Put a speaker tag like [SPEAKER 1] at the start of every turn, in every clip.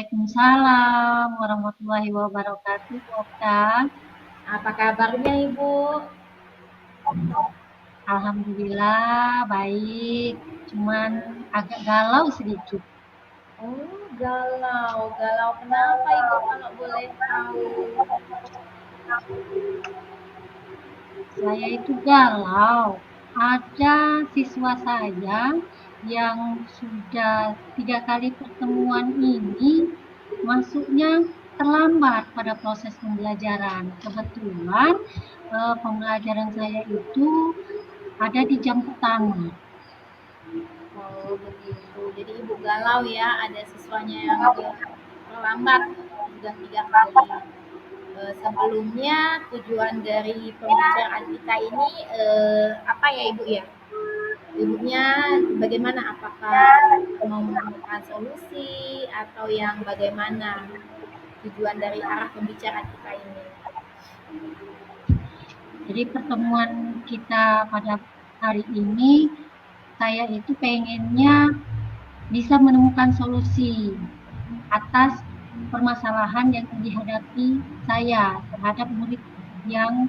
[SPEAKER 1] Waalaikumsalam warahmatullahi wabarakatuh, Okta.
[SPEAKER 2] Apa kabarnya Ibu?
[SPEAKER 1] Alhamdulillah baik, cuman agak galau sedikit.
[SPEAKER 2] Oh, galau. Galau kenapa Ibu kalau boleh tahu?
[SPEAKER 1] Saya itu galau. Ada siswa saya yang sudah 3 kali pertemuan ini masuknya terlambat pada proses pembelajaran. Kebetulan pembelajaran saya itu ada di jam pertama.
[SPEAKER 2] Oh, begitu. Jadi Ibu galau ya, ada siswanya yang terlambat sudah 3 kali. Sebelumnya tujuan dari pembicaraan kita ini apa ya Ibu ya? Ibunya bagaimana? Apakah mau menemukan solusi atau yang bagaimana tujuan dari arah pembicaraan kita ini?
[SPEAKER 1] Jadi pertemuan kita pada hari ini, saya itu pengennya bisa menemukan solusi atas permasalahan yang dihadapi saya terhadap murid yang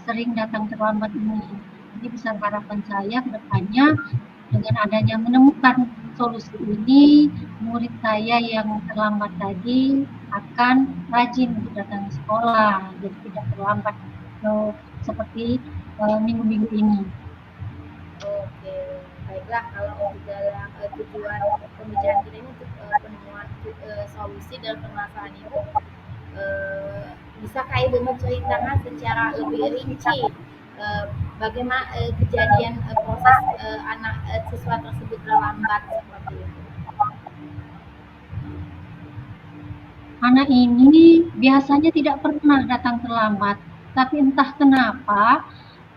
[SPEAKER 1] sering datang terlambat ini. Jadi besar harapan saya ke depannya dengan adanya menemukan solusi ini, murid saya yang terlambat tadi akan rajin untuk datang ke sekolah, jadi tidak terlambat seperti minggu-minggu ini.
[SPEAKER 2] Oke, baiklah kalau untuk dalam tujuan pembicaraan kita ini untuk penemuan solusi dalam permasalahan itu, bisakah Ibu menceritakan secara lebih rinci bagaimana kejadian proses anak siswa tersebut terlambat seperti itu?
[SPEAKER 1] Anak ini biasanya tidak pernah datang terlambat, tapi entah kenapa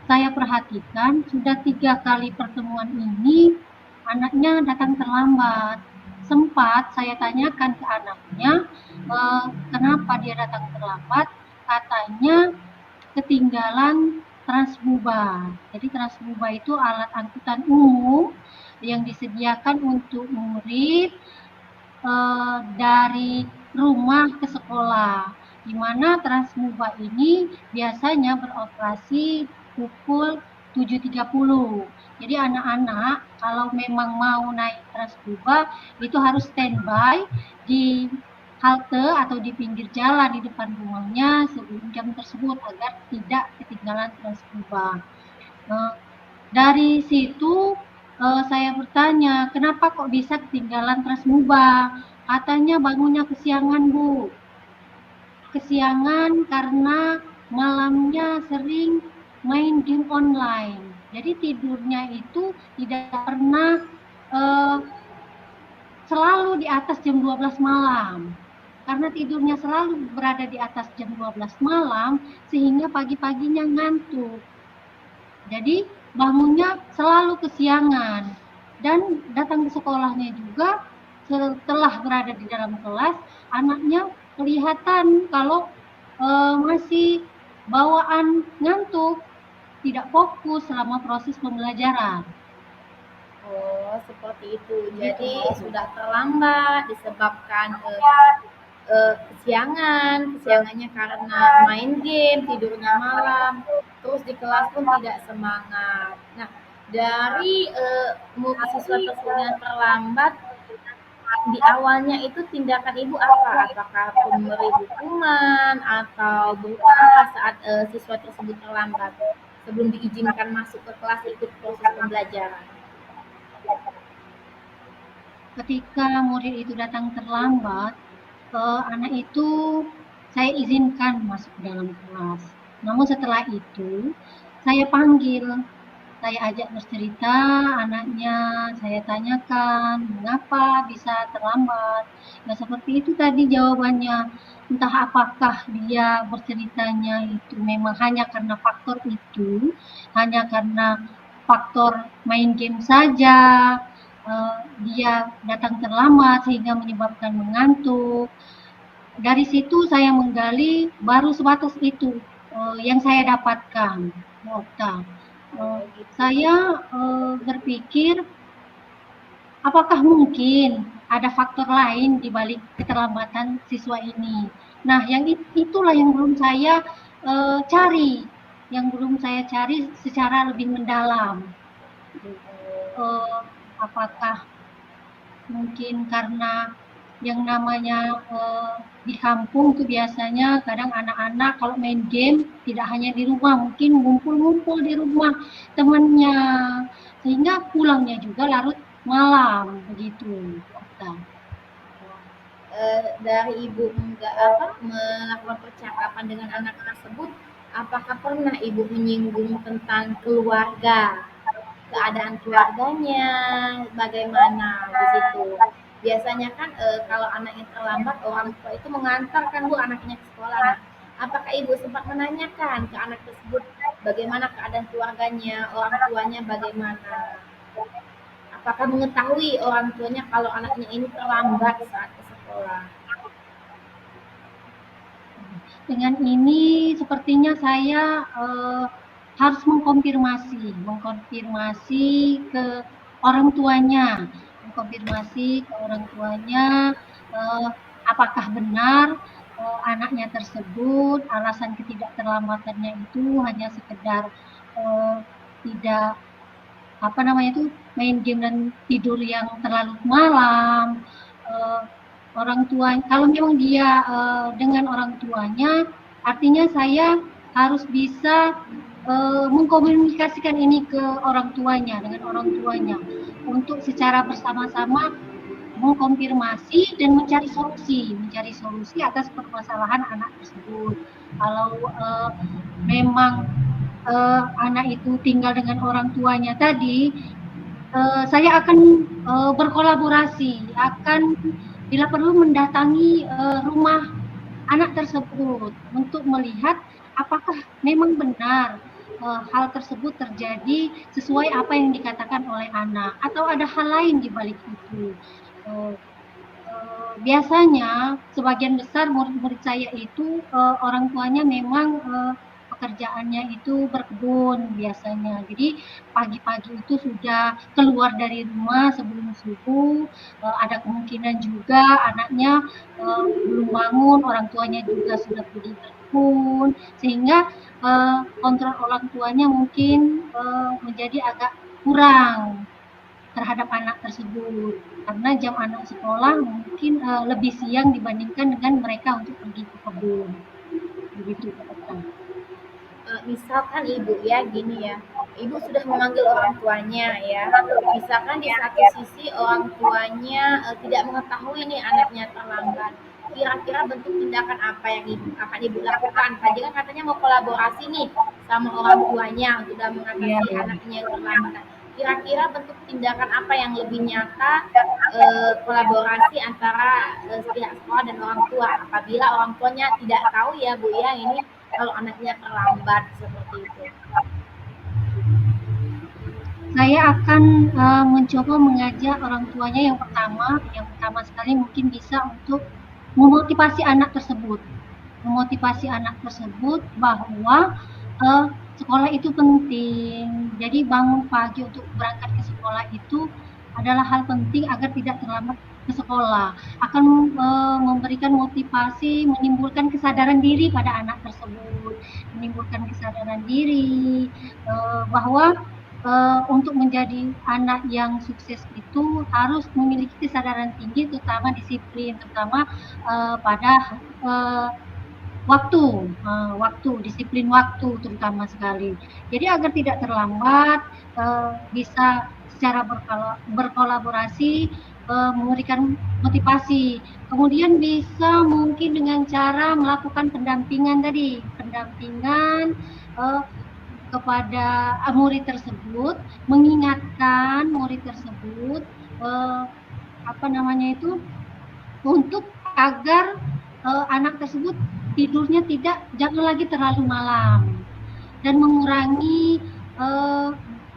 [SPEAKER 1] saya perhatikan sudah 3 kali pertemuan ini anaknya datang terlambat. Sempat saya tanyakan ke anaknya kenapa dia datang terlambat, katanya ketinggalan Transbuba. Jadi Transbuba itu alat angkutan umum yang disediakan untuk murid dari rumah ke sekolah, di mana Transmuba ini biasanya beroperasi pukul 7.30. Jadi anak-anak kalau memang mau naik Transmuba itu harus standby di halte atau di pinggir jalan di depan rumahnya sebelum jam tersebut agar tidak ketinggalan Transmuba. Dari situ saya bertanya, kenapa kok bisa ketinggalan Transmuba? Katanya bangunnya kesiangan, Bu. Kesiangan karena malamnya sering main game online. Jadi tidurnya itu tidak pernah selalu di atas jam 12 malam. Karena tidurnya selalu berada di atas jam 12 malam, sehingga pagi-paginya ngantuk. Jadi bangunnya selalu kesiangan dan datang ke sekolahnya juga setelah berada di dalam kelas, anaknya kelihatan kalau masih bawaan ngantuk, tidak fokus selama proses pembelajaran.
[SPEAKER 2] Oh, seperti itu. Jadi sudah terlambat disebabkan kesiangannya karena main game, tidurnya malam, terus di kelas pun tidak semangat. Nah, dari siswa tersebut yang terlambat, di awalnya itu tindakan Ibu apa? Apakah memberi hukuman atau berupa apa saat siswa tersebut terlambat sebelum diizinkan masuk ke kelas ikut proses pembelajaran?
[SPEAKER 1] Ketika murid itu datang terlambat, anak itu saya izinkan masuk ke dalam kelas. Namun setelah itu, saya panggil, saya ajak bercerita anaknya, saya tanyakan mengapa bisa terlambat. Nah seperti itu tadi jawabannya. Entah apakah dia berceritanya itu memang hanya karena faktor itu, hanya karena faktor main game saja, dia datang terlambat sehingga menyebabkan mengantuk. Dari situ saya menggali baru sebatas itu yang saya dapatkan, Okta.
[SPEAKER 2] Oh, gitu.
[SPEAKER 1] Saya berpikir apakah mungkin ada faktor lain di balik keterlambatan siswa ini. Nah, yang itulah yang belum saya cari, yang belum saya cari secara lebih mendalam. Apakah mungkin karena yang namanya di kampung itu biasanya kadang anak-anak kalau main game tidak hanya di rumah, mungkin ngumpul-ngumpul di rumah temannya, sehingga pulangnya juga larut malam begitu.
[SPEAKER 2] Dari ibu enggak melakukan percakapan dengan anak tersebut, apakah pernah ibu menyinggung tentang keluarga, keadaan keluarganya, bagaimana di situ? Biasanya kan kalau anaknya terlambat, orang tua itu mengantarkan bu anaknya ke sekolah. Nah, apakah ibu sempat menanyakan ke anak tersebut bagaimana keadaan keluarganya, orang tuanya bagaimana? Apakah mengetahui orang tuanya kalau anaknya ini terlambat saat ke sekolah?
[SPEAKER 1] Dengan ini sepertinya saya harus mengkonfirmasi ke orang tuanya, apakah benar anaknya tersebut alasan ketidakterlambatannya itu hanya sekedar tidak main game dan tidur yang terlalu malam. Orang tua, kalau memang dia dengan orang tuanya, artinya saya harus bisa mengkomunikasikan ini ke orang tuanya, dengan orang tuanya, untuk secara bersama-sama mengkonfirmasi dan mencari solusi atas permasalahan anak tersebut. Kalau memang anak itu tinggal dengan orang tuanya tadi, saya akan berkolaborasi, akan bila perlu mendatangi rumah anak tersebut untuk melihat apakah memang benar hal tersebut terjadi sesuai apa yang dikatakan oleh anak atau ada hal lain di balik itu. Biasanya sebagian besar murid-murid saya itu orang tuanya memang pekerjaannya itu berkebun biasanya. Jadi pagi-pagi itu sudah keluar dari rumah sebelum subuh. Ada kemungkinan juga anaknya belum bangun, orang tuanya juga sudah pergi berkebun, sehingga kontrol orang tuanya mungkin menjadi agak kurang terhadap anak tersebut, karena jam anak sekolah mungkin lebih siang dibandingkan dengan mereka untuk pergi ke kebun. Begitu, Kak.
[SPEAKER 2] Misalkan ibu ya gini ya, ibu sudah memanggil orang tuanya ya, misalkan di satu sisi orang tuanya tidak mengetahui nih anaknya terlambat, kira-kira bentuk tindakan apa yang akan ibu lakukan? Tadi kan katanya mau kolaborasi nih sama orang tuanya sudah mengatasi anaknya yang terlambat. Nah, kira-kira bentuk tindakan apa yang lebih nyata kolaborasi antara pihak sekolah dan orang tua apabila orang tuanya tidak tahu ya bu ya ini kalau anaknya terlambat seperti itu.
[SPEAKER 1] Saya akan mencoba mengajak orang tuanya yang pertama sekali mungkin bisa untuk memotivasi anak tersebut bahwa sekolah itu penting. Jadi bangun pagi untuk berangkat ke sekolah itu adalah hal penting agar tidak terlambat ke sekolah. Akan memberikan motivasi, menimbulkan kesadaran diri pada anak tersebut, bahwa untuk menjadi anak yang sukses itu harus memiliki kesadaran tinggi, terutama disiplin, terutama pada disiplin waktu terutama sekali. Jadi agar tidak terlambat, bisa secara berkolaborasi, memberikan motivasi. Kemudian bisa mungkin dengan cara melakukan pendampingan kepada murid tersebut, mengingatkan murid tersebut untuk agar anak tersebut tidurnya jangan lagi terlalu malam dan mengurangi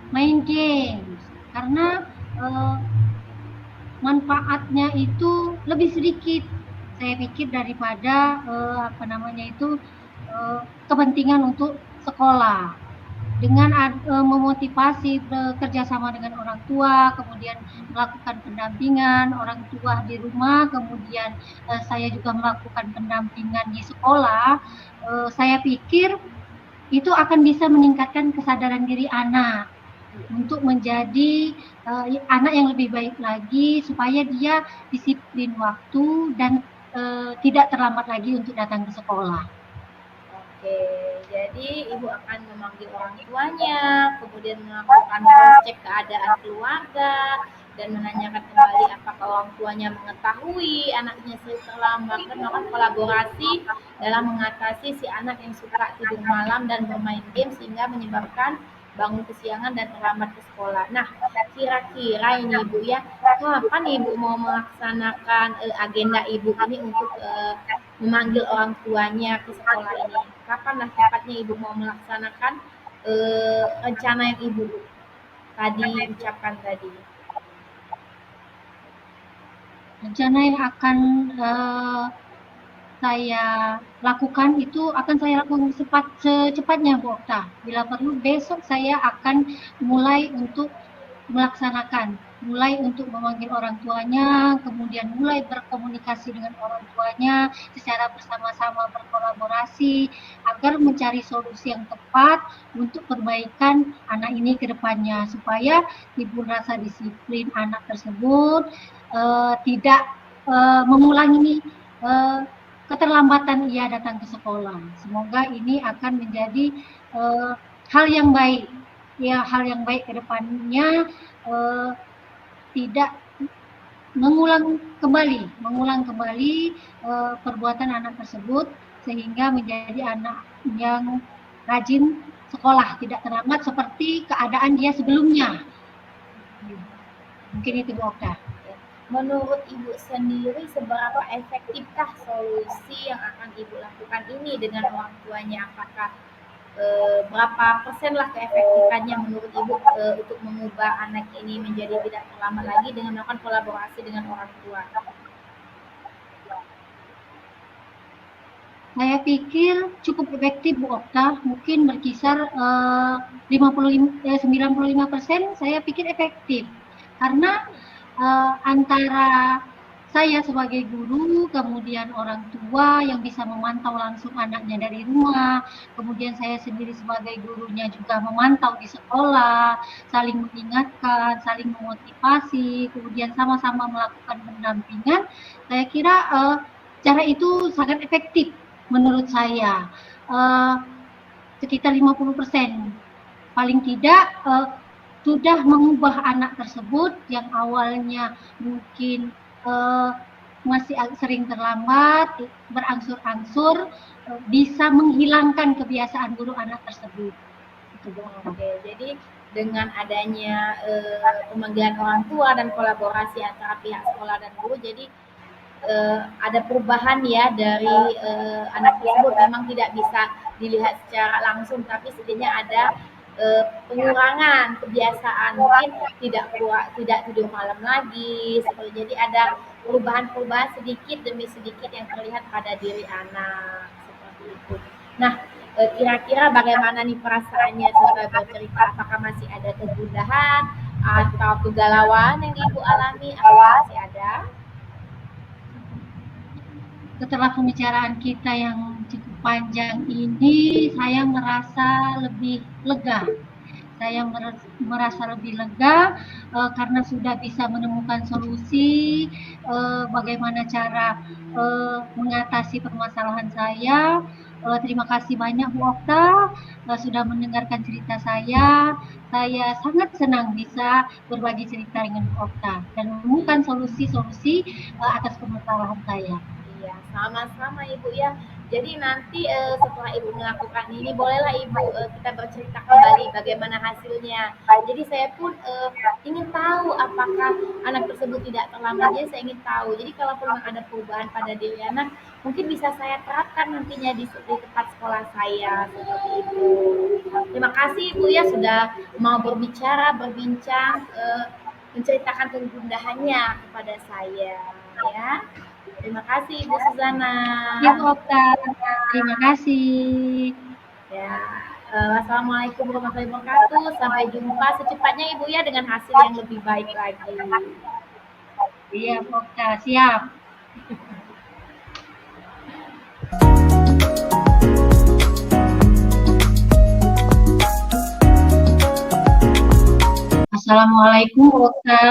[SPEAKER 1] main games, karena manfaatnya itu lebih sedikit saya pikir daripada kepentingan untuk sekolah. dengan memotivasi bekerja sama dengan orang tua, kemudian melakukan pendampingan orang tua di rumah, kemudian saya juga melakukan pendampingan di sekolah, saya pikir itu akan bisa meningkatkan kesadaran diri anak untuk menjadi anak yang lebih baik lagi supaya dia disiplin waktu dan tidak terlambat lagi untuk datang ke sekolah.
[SPEAKER 2] Oke, jadi ibu akan memanggil orang tuanya, kemudian melakukan cross check keadaan keluarga, dan menanyakan kembali apakah orang tuanya mengetahui anaknya sering terlambat, dan melakukan kolaborasi dalam mengatasi si anak yang suka tidur malam dan bermain game sehingga menyebabkan bangun kesiangan dan terlambat ke sekolah. Nah, kira-kira ini ibu ya, kapan ibu mau melaksanakan agenda ibu ini untuk memanggil orang tuanya ke sekolah ini? Kapanlah tepatnya ibu mau melaksanakan rencana yang ibu tadi ucapkan tadi?
[SPEAKER 1] Rencana yang akan saya lakukan itu akan saya lakukan secepatnya, Bu Okta. Bila perlu besok saya akan mulai untuk mulai untuk memanggil orang tuanya, kemudian mulai berkomunikasi dengan orang tuanya secara bersama-sama berkolaborasi agar mencari solusi yang tepat untuk perbaikan anak ini ke depannya supaya timbul rasa disiplin anak tersebut tidak mengulangi keterlambatan ia datang ke sekolah. Semoga ini akan menjadi hal yang baik, ya hal yang baik ke depannya, tidak mengulang kembali perbuatan anak tersebut sehingga menjadi anak yang rajin sekolah, tidak terlambat seperti keadaan dia sebelumnya. Mungkin itu Bu Okta.
[SPEAKER 2] Menurut ibu sendiri, seberapa efektifkah solusi yang akan ibu lakukan ini dengan orang tuanya? Apakah berapa persen lah keefektifannya menurut ibu untuk mengubah anak ini menjadi tidak terlambat lagi dengan melakukan kolaborasi dengan orang tua?
[SPEAKER 1] Saya pikir cukup efektif Bu Okta, mungkin berkisar 95% saya pikir efektif. Karena antara saya sebagai guru, kemudian orang tua yang bisa memantau langsung anaknya dari rumah, kemudian saya sendiri sebagai gurunya juga memantau di sekolah, saling mengingatkan, saling memotivasi, kemudian sama-sama melakukan pendampingan, saya kira cara itu sangat efektif menurut saya. Sekitar 50%. Paling tidak sudah mengubah anak tersebut yang awalnya mungkin masih sering terlambat, berangsur-angsur bisa menghilangkan kebiasaan buruk anak tersebut.
[SPEAKER 2] Oke, jadi dengan adanya pemanggilan orang tua dan kolaborasi antara pihak sekolah dan guru, jadi ada perubahan ya dari anak tersebut. Memang tidak bisa dilihat secara langsung, tapi setidaknya ada pengurangan kebiasaan, mungkin tidak tidur malam lagi, jadi ada perubahan-perubahan sedikit demi sedikit yang terlihat pada diri anak seperti itu. Nah, kira-kira bagaimana nih perasaannya setelah bercerita? Apakah masih ada kegundahan atau kegalauan yang ibu alami? Apakah masih ada?
[SPEAKER 1] Setelah pembicaraan kita yang cukup panjang ini, saya merasa lebih lega. Saya merasa lebih lega karena sudah bisa menemukan solusi bagaimana cara mengatasi permasalahan saya. Terima kasih banyak Bu Okta sudah mendengarkan cerita saya. Saya sangat senang bisa berbagi cerita dengan Bu Okta dan menemukan solusi-solusi atas permasalahan saya.
[SPEAKER 2] Iya, sama-sama Ibu ya. Jadi nanti setelah Ibu melakukan ini, bolehlah Ibu kita bercerita kembali bagaimana hasilnya. Jadi saya pun ingin tahu apakah anak tersebut tidak terlambat. Jadi saya ingin tahu. Jadi kalau memang ada perubahan pada diri anak, mungkin bisa saya terapkan nantinya di tempat sekolah saya seperti itu. Terima kasih Ibu ya sudah mau berbincang, menceritakan kegundahannya kepada saya ya. Terima kasih Ibu Suzana.
[SPEAKER 1] Ya Bu Okta, terima kasih.
[SPEAKER 2] Ya. Wassalamualaikum warahmatullahi wabarakatuh. Sampai jumpa secepatnya Ibu ya dengan hasil yang lebih baik lagi.
[SPEAKER 1] Iya, Okta, siap. Assalamualaikum, Okta.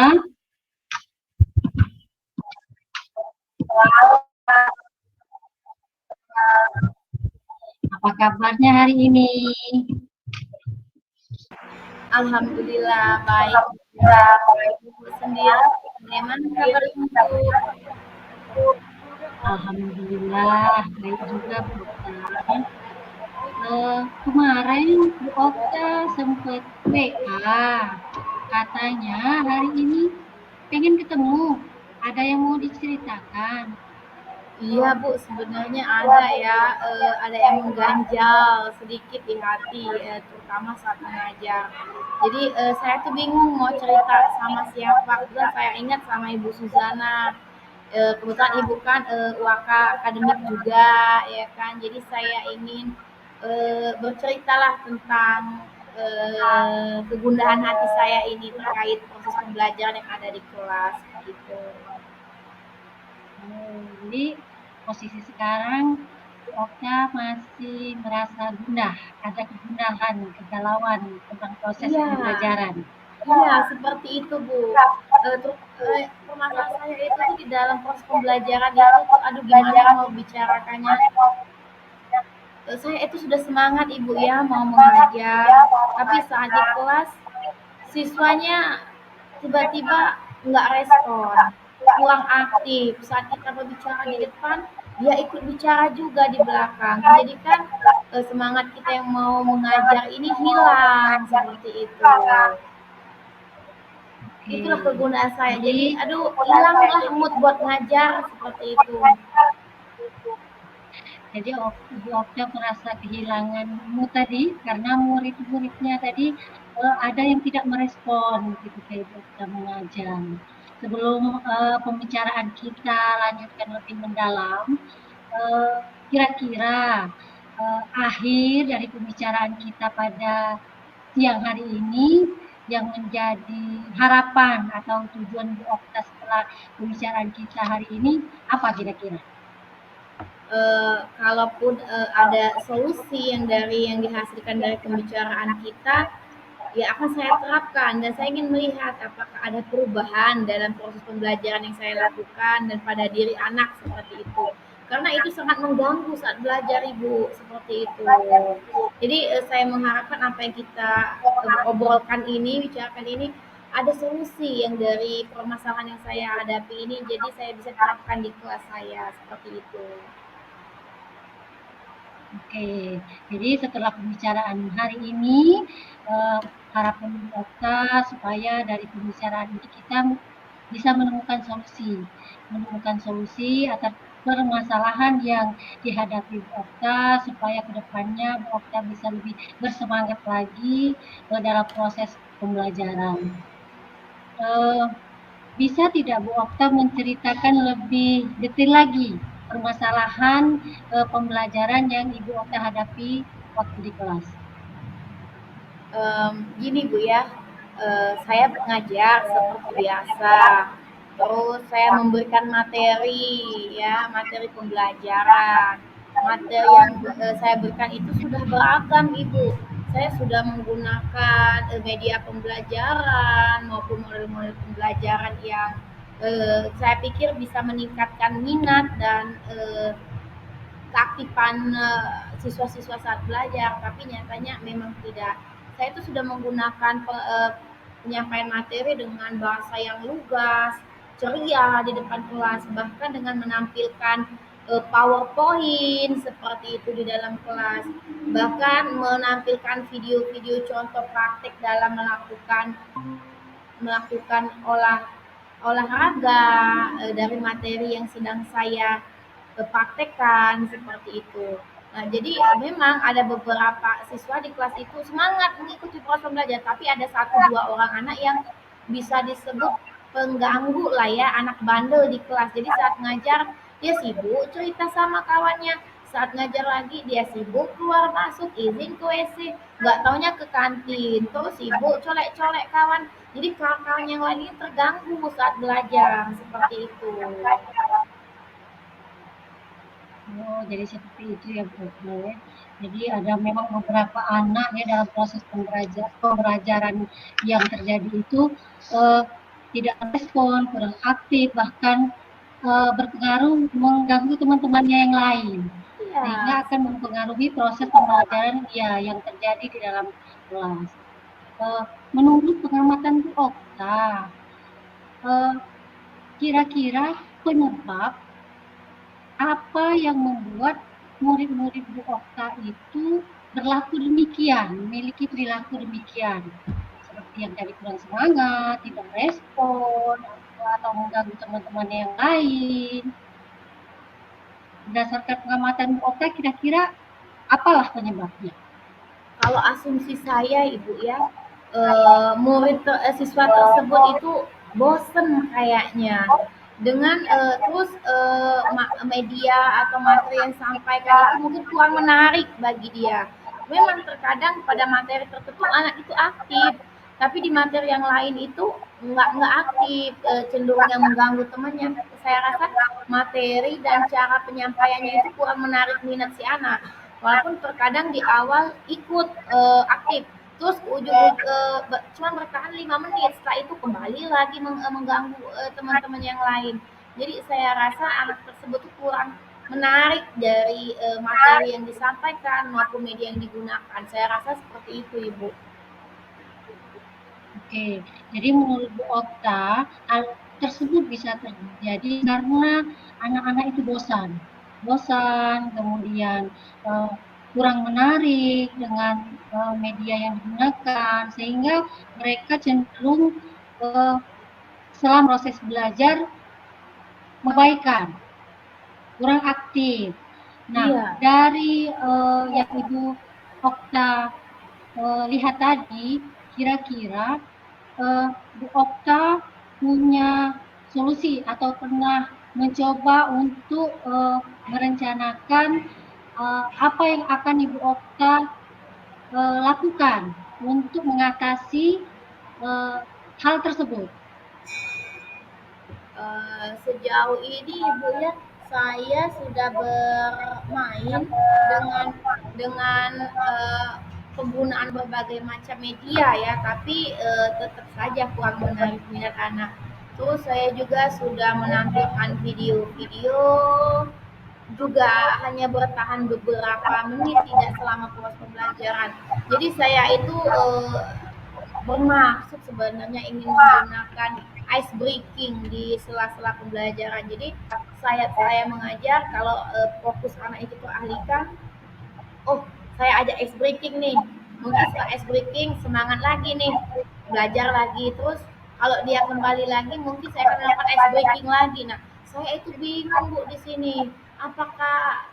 [SPEAKER 1] Apa kabarnya hari ini?
[SPEAKER 2] Alhamdulillah baik. Ibu sendiri bagaimana kabar Ibu?
[SPEAKER 1] Alhamdulillah, baik juga, Bu Okta. Kemarin Bu Okta sempat WA, katanya hari ini pengen ketemu. Ada yang mau diceritakan?
[SPEAKER 2] Iya Bu, sebenarnya ada ya, ada yang mengganjal sedikit di hati, terutama saat mengajar. Jadi saya tuh bingung mau cerita sama siapa. Kebetulan saya ingat sama Ibu Suzana. Kebetulan Ibu kan Waka akademik juga, ya kan. Jadi saya ingin berceritalah tentang kegundahan hati saya ini terkait proses pembelajaran yang ada di kelas gitu.
[SPEAKER 1] Jadi posisi sekarang Bu Okta masih merasa gundah, ada kegundahan, kegalauan tentang proses
[SPEAKER 2] Iya,
[SPEAKER 1] pembelajaran.
[SPEAKER 2] iya seperti itu Bu. Permasalahan saya itu tuh di dalam proses pembelajaran itu tuh, aduh gimana mau bicarakannya. Saya itu sudah semangat Ibu ya mau mengajar, tapi saat di kelas siswanya tiba-tiba nggak respon, kurang aktif. Saat kita berbicara di depan, dia ikut bicara juga di belakang. Jadi kan semangat kita yang mau mengajar ini hilang seperti itu. Itulah
[SPEAKER 1] Oke,
[SPEAKER 2] kegunaan saya.
[SPEAKER 1] jadi
[SPEAKER 2] Jadi, aduh, hilanglah mood buat ngajar seperti itu.
[SPEAKER 1] Jadi Bu Okta merasa kehilangan mood tadi karena murid-muridnya tadi ada yang tidak merespon ketika Ibu Okta mengajar. Sebelum pembicaraan kita lanjutkan lebih mendalam, eh, kira-kira akhir dari pembicaraan kita pada siang hari ini yang menjadi harapan atau tujuan Bu Okta setelah pembicaraan kita hari ini apa kira-kira?
[SPEAKER 2] Kalaupun ada solusi yang dihasilkan dari pembicaraan kita, ya akan saya terapkan dan saya ingin melihat apakah ada perubahan dalam proses pembelajaran yang saya lakukan dan pada diri anak seperti itu. Karena itu sangat mengganggu saat belajar Ibu, seperti itu. Jadi saya mengharapkan apa yang kita obrolkan ini, bicarakan ini ada solusi yang dari permasalahan yang saya hadapi ini, jadi saya bisa terapkan di kelas saya seperti itu.
[SPEAKER 1] Oke, jadi setelah pembicaraan hari ini, harapan kita supaya dari pembicaraan ini kita bisa menemukan solusi atas permasalahan yang dihadapi Bu Okta supaya kedepannya Bu Okta bisa lebih bersemangat lagi dalam proses pembelajaran. Eh, Bisa tidak Bu Okta menceritakan lebih detail lagi permasalahan pembelajaran yang Ibu Okta hadapi waktu di kelas?
[SPEAKER 2] Gini Bu ya, saya ngajar seperti biasa, terus saya memberikan materi ya, materi pembelajaran. Materi yang saya berikan itu sudah beragam Ibu. Saya sudah menggunakan media pembelajaran maupun model-model pembelajaran yang saya pikir bisa meningkatkan minat dan keaktifan siswa-siswa saat belajar, tapi nyatanya memang tidak. Saya itu sudah menggunakan penyampaian materi dengan bahasa yang lugas, ceria di depan kelas, bahkan dengan menampilkan PowerPoint seperti itu di dalam kelas, bahkan menampilkan video-video contoh praktek dalam melakukan melakukan olahraga dari materi yang sedang saya praktekkan seperti itu. Nah, jadi memang ada beberapa siswa di kelas itu semangat mengikuti proses belajar, tapi ada satu dua orang anak yang bisa disebut pengganggu lah ya, anak bandel di kelas. Jadi saat ngajar dia sibuk cerita sama kawannya, Saat ngajar lagi dia sibuk keluar masuk, izin ke WC, nggak taunya ke kantin, terus sibuk colek-colek kawan. Jadi kawan-kawan yang lain terganggu saat belajar seperti itu.
[SPEAKER 1] Oh, jadi seperti itu ya Bu Okta ya. Jadi ada memang beberapa anak ya dalam proses pembelajaran yang terjadi itu eh, tidak respon, kurang aktif, bahkan berpengaruh mengganggu teman-temannya yang lain, sehingga
[SPEAKER 2] Iya,
[SPEAKER 1] akan mempengaruhi proses pembelajaran ya yang terjadi di dalam kelas. Eh, Menurut pengamatan Bu Okta, eh, kira-kira penyebab apa yang membuat murid-murid Bu Okta itu berlaku demikian, memiliki perilaku demikian, seperti yang tadi kurang semangat, tidak respon, atau mengganggu teman-teman yang lain. Berdasarkan pengamatan Bu Okta, kira-kira apalah penyebabnya?
[SPEAKER 2] kalau asumsi saya Ibu ya, siswa tersebut itu bosen kayaknya dengan terus media atau materi yang disampaikan itu mungkin kurang menarik bagi dia. Memang terkadang pada materi tertentu anak itu aktif, tapi di materi yang lain itu nggak aktif, cenderung yang mengganggu temannya. Saya rasa materi dan cara penyampaiannya itu kurang menarik minat si anak. Walaupun terkadang di awal ikut aktif, terus ujung cuma bertahan 5 menit, setelah itu kembali lagi mengganggu teman-teman yang lain. Jadi saya rasa anak tersebut tuh kurang menarik dari materi yang disampaikan maupun media yang digunakan. Saya rasa seperti itu, Ibu.
[SPEAKER 1] Oke, jadi menurut Bu Okta, hal tersebut bisa terjadi karena anak-anak itu bosan. Bosan, kemudian eh, kurang menarik dengan media yang digunakan, sehingga mereka cenderung eh, selama proses belajar mengabaikan, kurang aktif. Nah,
[SPEAKER 2] Iya.
[SPEAKER 1] dari yang Ibu Okta lihat tadi, kira-kira Bu Okta punya solusi atau pernah mencoba untuk merencanakan apa yang akan Ibu Okta lakukan untuk mengatasi eh, hal tersebut.
[SPEAKER 2] Sejauh ini Ibu ya, saya sudah bermain dengan dengan penggunaan berbagai macam media ya, tapi tetap saja kurang menarik minat anak. Terus saya juga sudah menampilkan video-video juga hanya bertahan beberapa menit, tidak selama proses pembelajaran. Jadi saya itu bermaksud sebenarnya ingin menggunakan ice breaking di sela-sela pembelajaran. Jadi saya mengajar kalau fokus anak itu teralihkan, oh saya ajak ice breaking nih. Mungkin setelah ice breaking semangat lagi nih, belajar lagi. Terus kalau dia kembali lagi mungkin saya akan melakukan ice breaking lagi. Nah, saya itu bingung Bu di sini. Apakah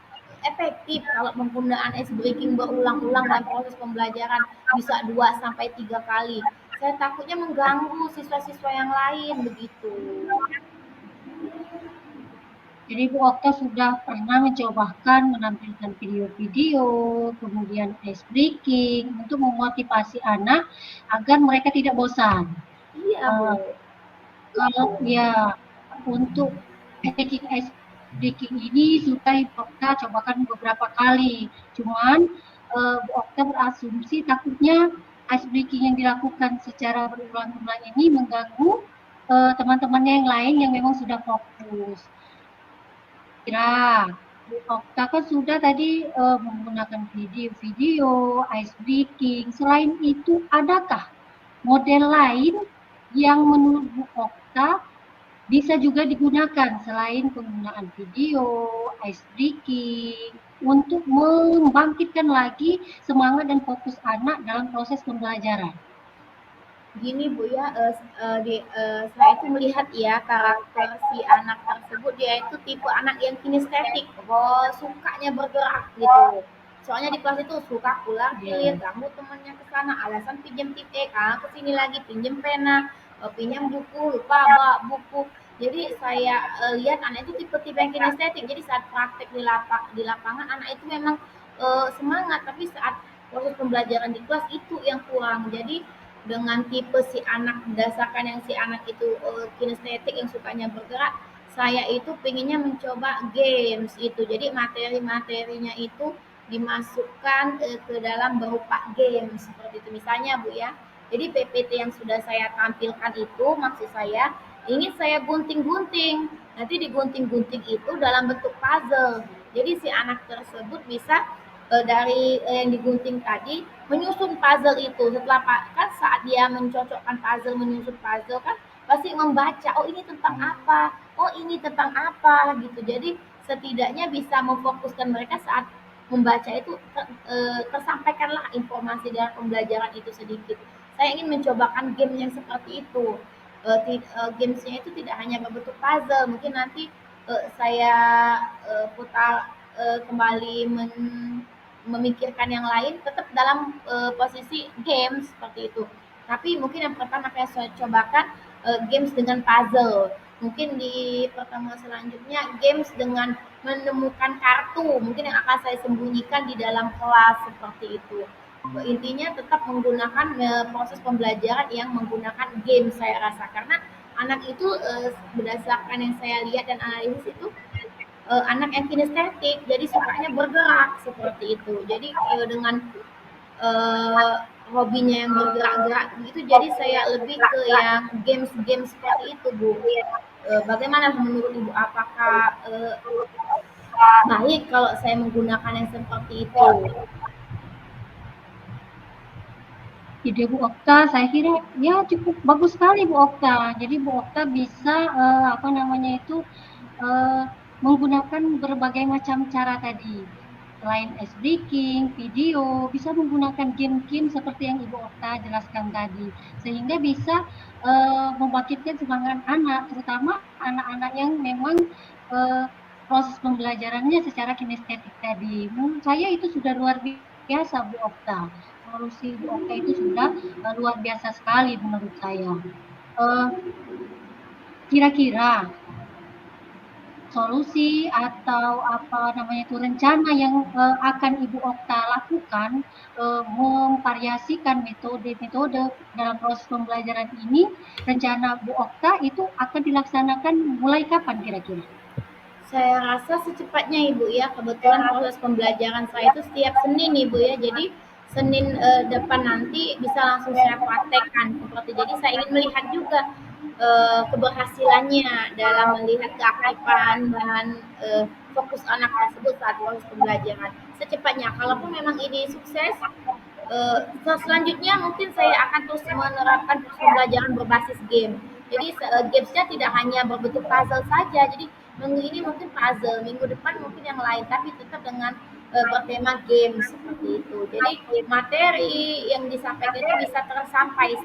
[SPEAKER 2] efektif kalau penggunaan ice breaking berulang-ulang dalam proses pembelajaran bisa 2 sampai 3 kali. Saya takutnya mengganggu siswa-siswa yang lain begitu.
[SPEAKER 1] Jadi Bu Okta sudah pernah mencobakan menampilkan video-video, kemudian ice breaking untuk memotivasi anak agar mereka tidak bosan.
[SPEAKER 2] Iya, Bu.
[SPEAKER 1] Uh, Kalau ya untuk baking ice baking ini sudah Ibu Okta cobakan beberapa kali. Cuman Bu Okta berasumsi takutnya ice breaking yang dilakukan secara berulang-ulang ini mengganggu teman-temannya yang lain yang memang sudah fokus. Kira Bu Okta kan sudah tadi menggunakan video-video, ice breaking. Selain itu, adakah model lain yang menurut Bu Okta bisa juga digunakan selain penggunaan video, ice breaking, untuk membangkitkan lagi semangat dan fokus anak dalam proses pembelajaran?
[SPEAKER 2] Gini Bu ya, saya itu melihat ya karakter si anak tersebut, dia itu tipe anak yang kinestetik, sukanya bergerak gitu. Soalnya di kelas itu suka pulang
[SPEAKER 1] Ya,
[SPEAKER 2] kilir, ganggu temennya ke sana, alasan pinjam titik, ke sini lagi pinjam pena, pinjam buku, lupa bawa buku. Jadi saya lihat anak itu tipe-tipe yang kinestetik. Jadi saat praktek di lapangan anak itu memang semangat, tapi saat proses pembelajaran di kelas itu yang kurang. Jadi dengan tipe si anak berdasarkan yang si anak itu kinestetik yang sukanya bergerak, saya itu pinginnya mencoba games itu. Jadi materi-materinya itu dimasukkan ke dalam berupa games seperti itu. Misalnya Bu ya. Jadi PPT yang sudah saya tampilkan itu maksud saya ingin saya gunting-gunting. Nanti digunting-gunting itu dalam bentuk puzzle. Jadi si anak tersebut bisa dari yang digunting tadi menyusun puzzle itu. Setelah kan saat dia mencocokkan puzzle, menyusun puzzle kan pasti membaca, oh ini tentang apa, oh ini tentang apa gitu. Jadi setidaknya bisa memfokuskan mereka saat membaca itu tersampaikanlah informasi dalam pembelajaran itu sedikit. Saya ingin mencobakan game yang seperti itu. Gamesnya itu tidak hanya berbentuk puzzle, mungkin nanti saya putar kembali memikirkan yang lain tetap dalam posisi games seperti itu. Tapi mungkin yang pertama saya cobakan games dengan puzzle. Mungkin di pertemuan selanjutnya games dengan menemukan kartu, mungkin yang akan saya sembunyikan di dalam kelas seperti itu. Intinya tetap menggunakan proses pembelajaran yang menggunakan game saya rasa karena anak itu berdasarkan yang saya lihat dan analisis itu anak yang kinestetik jadi sukanya bergerak seperti itu jadi dengan eh, hobinya yang bergerak-gerak itu jadi saya lebih ke yang games-games seperti itu Bu. Bagaimana menurut Ibu apakah baik kalau saya menggunakan yang seperti itu?
[SPEAKER 1] Ide Bu Okta saya kira ya cukup bagus sekali Bu Okta. Jadi Bu Okta bisa apa namanya itu uh, menggunakan berbagai macam cara tadi. Selain ice breaking, video, bisa menggunakan game-game seperti yang Ibu Okta jelaskan tadi, sehingga bisa membangkitkan semangat anak, terutama anak-anak yang memang uh, proses pembelajarannya secara kinestetik tadi. Menurut saya itu sudah luar biasa Bu Okta. Solusi Bu Okta itu sudah luar biasa sekali menurut saya. Uh, Kira-kira solusi atau apa namanya itu rencana yang akan Ibu Okta lakukan memvariasikan metode-metode dalam proses pembelajaran ini, rencana Bu Okta itu akan dilaksanakan mulai kapan kira-kira?
[SPEAKER 2] Saya rasa secepatnya Ibu ya, kebetulan proses pembelajaran saya itu setiap Senin Ibu ya, jadi Senin depan nanti bisa langsung saya praktekkan seperti jadi saya ingin melihat juga keberhasilannya dalam melihat keaktifan dan fokus anak tersebut saat proses pembelajaran. Secepatnya, kalaupun memang ini sukses, selanjutnya mungkin saya akan terus menerapkan proses pembelajaran berbasis game. Jadi gamesnya tidak hanya berbentuk puzzle saja. Jadi minggu ini mungkin puzzle, minggu depan mungkin yang lain, tapi tetap dengan bertema game seperti itu. Jadi materi yang disampaikan itu bisa tersampai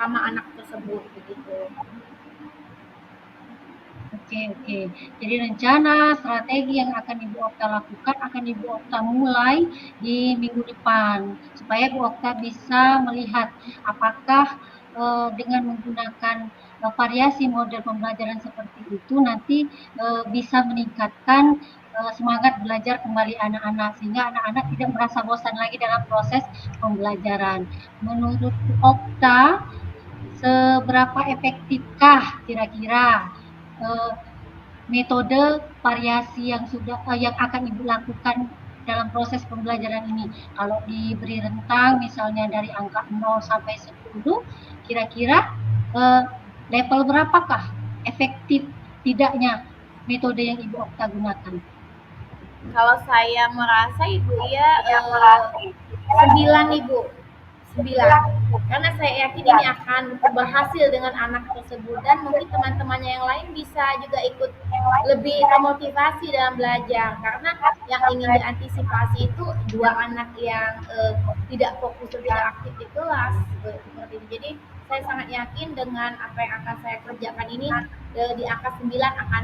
[SPEAKER 2] sama anak tersebut begitu.
[SPEAKER 1] Oke, oke. Jadi rencana strategi yang akan Ibu Okta lakukan akan Ibu Okta mulai di minggu depan supaya Ibu Okta bisa melihat apakah dengan menggunakan variasi model pembelajaran seperti itu nanti bisa meningkatkan semangat belajar kembali anak-anak sehingga anak-anak tidak merasa bosan lagi dalam proses pembelajaran. Menurut Bu Okta, seberapa efektifkah kira-kira metode variasi yang sudah yang akan Ibu lakukan dalam proses pembelajaran ini? Kalau diberi rentang misalnya dari angka 0 sampai 10, kira-kira level berapakah efektif tidaknya metode yang Ibu Okta gunakan?
[SPEAKER 2] Kalau saya merasa Ibu ya 9 Ibu. 9. Karena saya yakin ini akan berhasil dengan anak tersebut dan mungkin teman-temannya yang lain bisa juga ikut lebih termotivasi dalam belajar karena yang ingin diantisipasi itu dua anak yang tidak fokus dan tidak aktif di kelas seperti itu. Jadi saya sangat yakin dengan apa yang akan saya kerjakan ini di angka 9 akan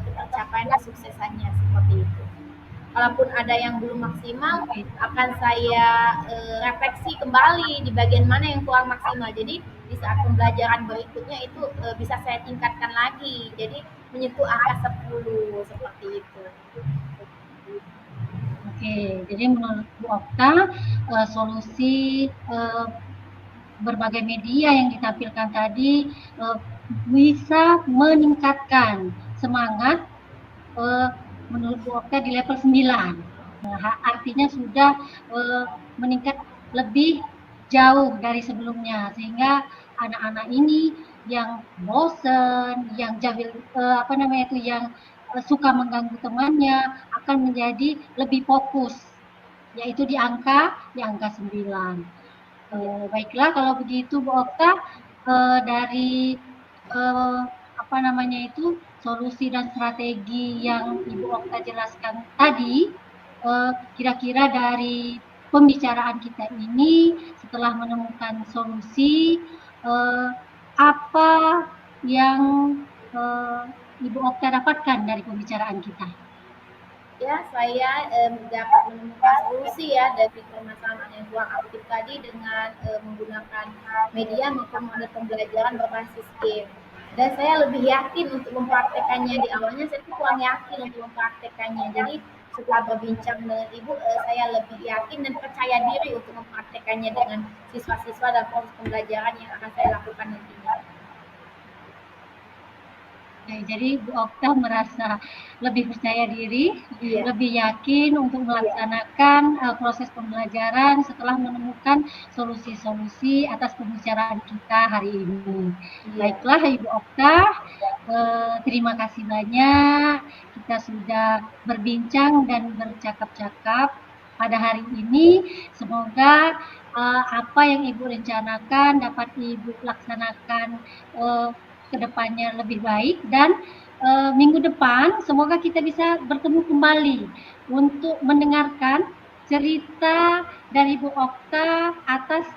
[SPEAKER 2] tercapai kesuksesannya seperti itu. Kalaupun ada yang belum maksimal, akan saya refleksi kembali di bagian mana yang kurang maksimal. Jadi di di saat pembelajaran berikutnya itu bisa saya tingkatkan lagi. Jadi menyentuh angka 10 seperti itu.
[SPEAKER 1] Oke, jadi menurut Bu Okta, solusi berbagai media yang ditampilkan tadi bisa meningkatkan semangat menurut Bu Okta di level 9. Nah, artinya sudah meningkat lebih jauh dari sebelumnya, sehingga anak-anak ini yang bosen, yang jahil, apa namanya itu, yang suka mengganggu temannya akan menjadi lebih fokus, yaitu di angka 9. Baiklah kalau begitu Bu Okta, dari eh, apa namanya itu, solusi dan strategi yang Ibu Okta jelaskan tadi, kira-kira dari pembicaraan kita ini setelah menemukan solusi, eh, apa yang eh, Ibu Okta dapatkan dari pembicaraan kita?
[SPEAKER 2] Ya, saya dapat menemukan solusi ya dari permasalahan yang kurang aktif tadi dengan menggunakan media maupun model pembelajaran berbasis game. Dan saya lebih yakin untuk mempraktekannya. Di awalnya saya tuh kurang yakin untuk mempraktekannya. Jadi setelah berbincang dengan ibu, saya lebih yakin dan percaya diri untuk mempraktekannya dengan siswa-siswa dan proses pembelajaran yang akan saya lakukan nantinya.
[SPEAKER 1] Jadi Bu Okta merasa lebih percaya diri,
[SPEAKER 2] Iya,
[SPEAKER 1] lebih yakin untuk melaksanakan proses pembelajaran setelah menemukan solusi-solusi atas pembicaraan kita hari ini.
[SPEAKER 2] iya,
[SPEAKER 1] Baiklah Ibu Okta, terima kasih banyak. Kita sudah berbincang dan bercakap-cakap pada hari ini. Semoga apa yang Ibu rencanakan dapat Ibu laksanakan uh, ke depannya lebih baik, dan minggu depan semoga kita bisa bertemu kembali untuk mendengarkan cerita dari Bu Okta atas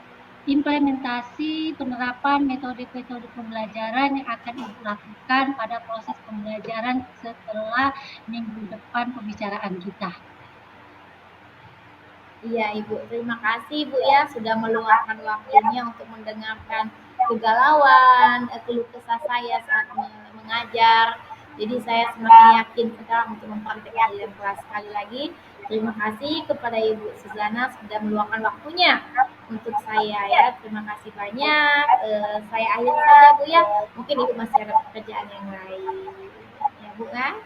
[SPEAKER 1] implementasi penerapan metode-metode pembelajaran yang akan Ibu lakukan pada proses pembelajaran setelah minggu depan pembicaraan kita.
[SPEAKER 2] iya Ibu. Terima kasih Ibu ya sudah meluangkan waktunya untuk mendengarkan kegalauan, keluh kesah saya saat mengajar. Jadi saya semakin yakin sekarang untuk mempraktikkan dalam kelas. Sekali lagi, terima kasih kepada Ibu Suzana sudah meluangkan waktunya untuk saya ya. Terima kasih banyak. Saya akhiri saja Bu ya. Mungkin Ibu masih ada pekerjaan yang lain. Ya Bu kan?